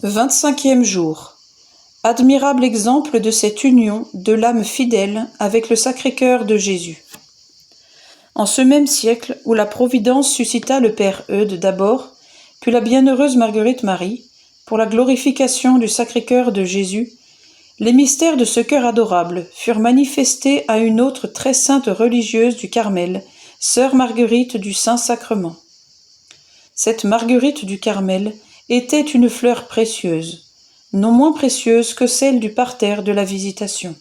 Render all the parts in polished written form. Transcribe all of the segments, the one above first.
25e jour. Admirable exemple de cette union de l'âme fidèle avec le Sacré-Cœur de Jésus. En ce même siècle où la Providence suscita le Père Eudes d'abord, puis la bienheureuse Marguerite Marie, pour la glorification du Sacré-Cœur de Jésus, les mystères de ce cœur adorable furent manifestés à une autre très sainte religieuse du Carmel, sœur Marguerite du Saint-Sacrement. Cette Marguerite du Carmel était une fleur précieuse, non moins précieuse que celle du parterre de la Visitation.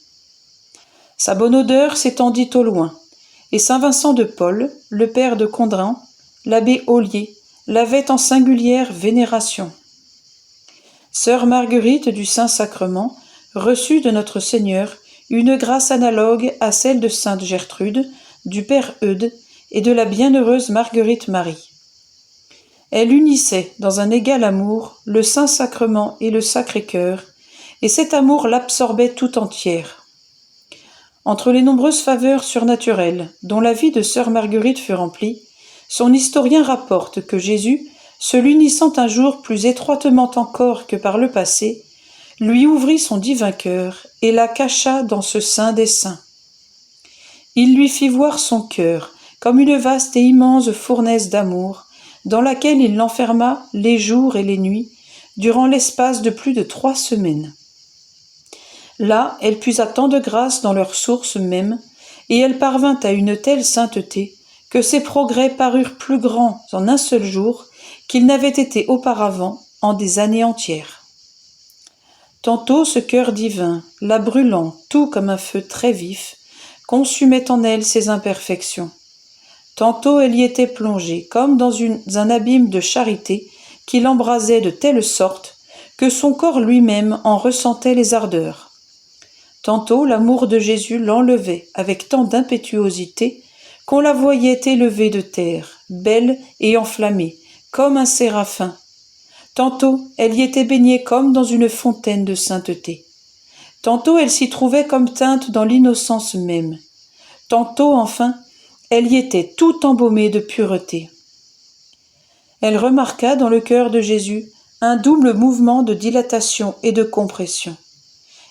Sa bonne odeur s'étendit au loin, et saint Vincent de Paul, le père de Condren, l'abbé Ollier, l'avait en singulière vénération. Sœur Marguerite du Saint-Sacrement reçut de notre Seigneur une grâce analogue à celle de sainte Gertrude, du père Eudes et de la bienheureuse Marguerite Marie. Elle unissait dans un égal amour le Saint-Sacrement et le Sacré-Cœur, et cet amour l'absorbait tout entière. Entre les nombreuses faveurs surnaturelles dont la vie de sœur Marguerite fut remplie, son historien rapporte que Jésus, se l'unissant un jour plus étroitement encore que par le passé, lui ouvrit son divin cœur et la cacha dans ce saint des saints. Il lui fit voir son cœur comme une vaste et immense fournaise d'amour, dans laquelle il l'enferma les jours et les nuits, durant l'espace de plus de 3 semaines. Là, elle puisa tant de grâce dans leur source même, et elle parvint à une telle sainteté, que ses progrès parurent plus grands en un seul jour qu'ils n'avaient été auparavant en des années entières. Tantôt ce cœur divin, la brûlant tout comme un feu très vif, consumait en elle ses imperfections. Tantôt elle y était plongée, comme dans un abîme de charité qui l'embrasait de telle sorte que son corps lui-même en ressentait les ardeurs. Tantôt l'amour de Jésus l'enlevait avec tant d'impétuosité qu'on la voyait élevée de terre, belle et enflammée, comme un séraphin. Tantôt elle y était baignée comme dans une fontaine de sainteté. Tantôt elle s'y trouvait comme teinte dans l'innocence même. Tantôt, enfin, elle y était tout embaumée de pureté. Elle remarqua dans le cœur de Jésus un double mouvement de dilatation et de compression.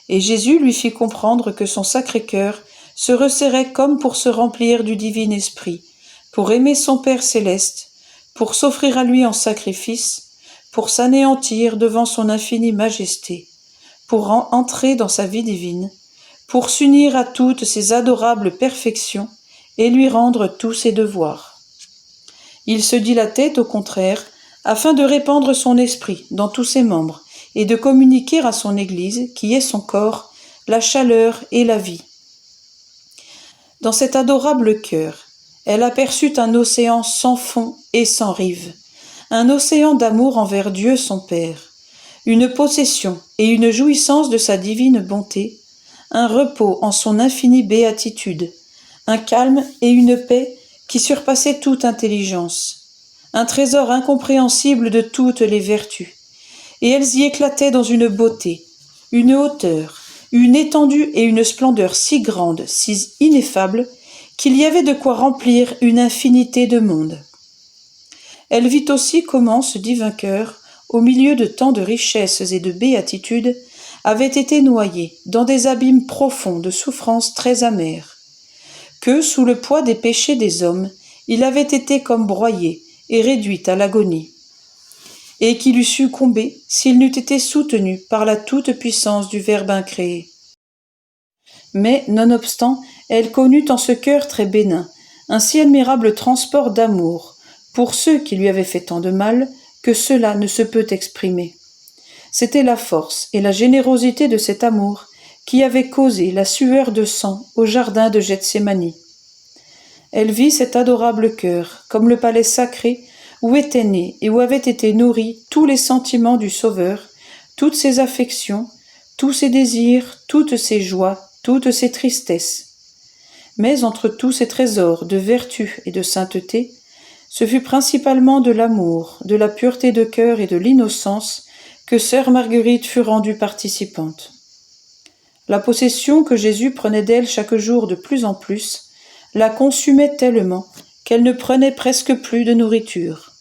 Et Jésus lui fit comprendre que son Sacré-Cœur se resserrait comme pour se remplir du divin esprit, pour aimer son Père céleste, pour s'offrir à lui en sacrifice, pour s'anéantir devant son infinie majesté, pour entrer dans sa vie divine, pour s'unir à toutes ses adorables perfections et lui rendre tous ses devoirs. Il se dilatait, au contraire, afin de répandre son esprit dans tous ses membres et de communiquer à son Église, qui est son corps, la chaleur et la vie. Dans cet adorable cœur, elle aperçut un océan sans fond et sans rive, un océan d'amour envers Dieu son Père, une possession et une jouissance de sa divine bonté, un repos en son infinie béatitude, un calme et une paix qui surpassaient toute intelligence, un trésor incompréhensible de toutes les vertus, et elles y éclataient dans une beauté, une hauteur, une étendue et une splendeur si grandes, si ineffables, qu'il y avait de quoi remplir une infinité de mondes. Elle vit aussi comment ce divin cœur, au milieu de tant de richesses et de béatitude, avait été noyé dans des abîmes profonds de souffrances très amères, que, sous le poids des péchés des hommes, il avait été comme broyé et réduit à l'agonie, et qu'il eût succombé s'il n'eût été soutenu par la toute-puissance du Verbe incréé. Mais, nonobstant, elle connut en ce cœur très bénin un si admirable transport d'amour pour ceux qui lui avaient fait tant de mal que cela ne se peut exprimer. C'était la force et la générosité de cet amour qui avait causé la sueur de sang au jardin de Gethsémani. Elle vit cet adorable cœur comme le palais sacré où étaient nés et où avaient été nourris tous les sentiments du Sauveur, toutes ses affections, tous ses désirs, toutes ses joies, toutes ses tristesses. Mais entre tous ces trésors de vertu et de sainteté, ce fut principalement de l'amour, de la pureté de cœur et de l'innocence que sœur Marguerite fut rendue participante. La possession que Jésus prenait d'elle chaque jour de plus en plus la consumait tellement qu'elle ne prenait presque plus de nourriture.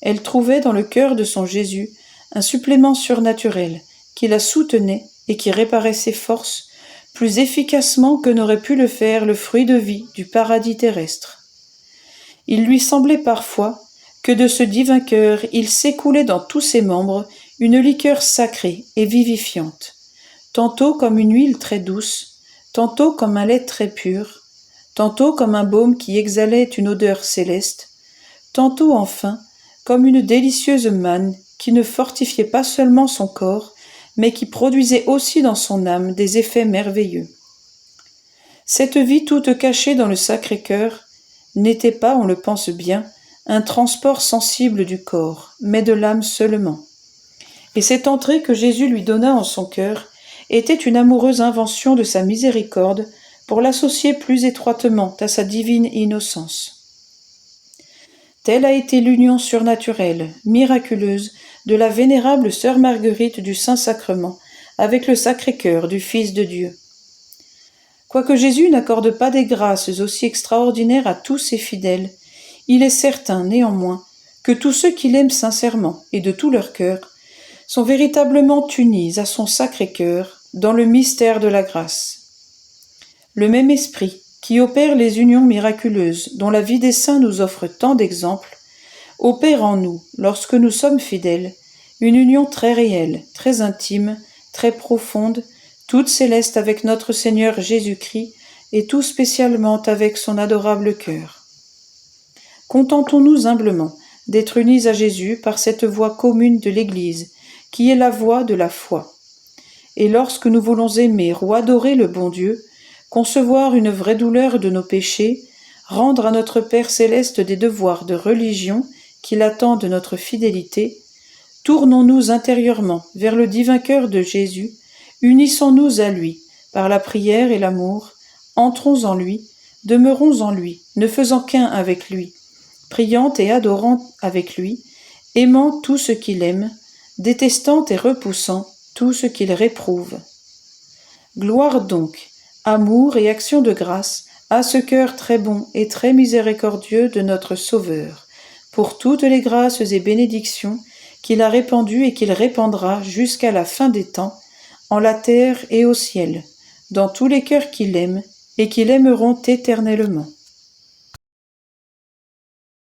Elle trouvait dans le cœur de son Jésus un supplément surnaturel qui la soutenait et qui réparait ses forces plus efficacement que n'aurait pu le faire le fruit de vie du paradis terrestre. Il lui semblait parfois que de ce divin cœur il s'écoulait dans tous ses membres une liqueur sacrée et vivifiante, tantôt comme une huile très douce, tantôt comme un lait très pur, tantôt comme un baume qui exhalait une odeur céleste, tantôt enfin comme une délicieuse manne qui ne fortifiait pas seulement son corps, mais qui produisait aussi dans son âme des effets merveilleux. Cette vie toute cachée dans le Sacré-Cœur n'était pas, on le pense bien, un transport sensible du corps, mais de l'âme seulement. Et cette entrée que Jésus lui donna en son cœur était une amoureuse invention de sa miséricorde pour l'associer plus étroitement à sa divine innocence. Telle a été l'union surnaturelle, miraculeuse, de la vénérable sœur Marguerite du Saint-Sacrement avec le Sacré-Cœur du Fils de Dieu. Quoique Jésus n'accorde pas des grâces aussi extraordinaires à tous ses fidèles, il est certain, néanmoins, que tous ceux qui l'aiment sincèrement et de tout leur cœur sont véritablement unis à son Sacré-Cœur dans le mystère de la grâce. Le même esprit qui opère les unions miraculeuses dont la vie des saints nous offre tant d'exemples, opère en nous, lorsque nous sommes fidèles, une union très réelle, très intime, très profonde, toute céleste avec notre Seigneur Jésus-Christ et tout spécialement avec son adorable cœur. Contentons-nous humblement d'être unis à Jésus par cette voie commune de l'Église, qui est la voie de la foi. Et lorsque nous voulons aimer ou adorer le bon Dieu, concevoir une vraie douleur de nos péchés, rendre à notre Père céleste des devoirs de religion qu'il attend de notre fidélité, tournons-nous intérieurement vers le divin cœur de Jésus, unissons-nous à lui par la prière et l'amour, entrons en lui, demeurons en lui, ne faisant qu'un avec lui, priant et adorant avec lui, aimant tout ce qu'il aime, détestant et repoussant tout ce qu'il réprouve. Gloire donc, amour et action de grâce à ce cœur très bon et très miséricordieux de notre Sauveur, pour toutes les grâces et bénédictions qu'il a répandues et qu'il répandra jusqu'à la fin des temps, en la terre et au ciel, dans tous les cœurs qu'il aime et qui l'aimeront éternellement.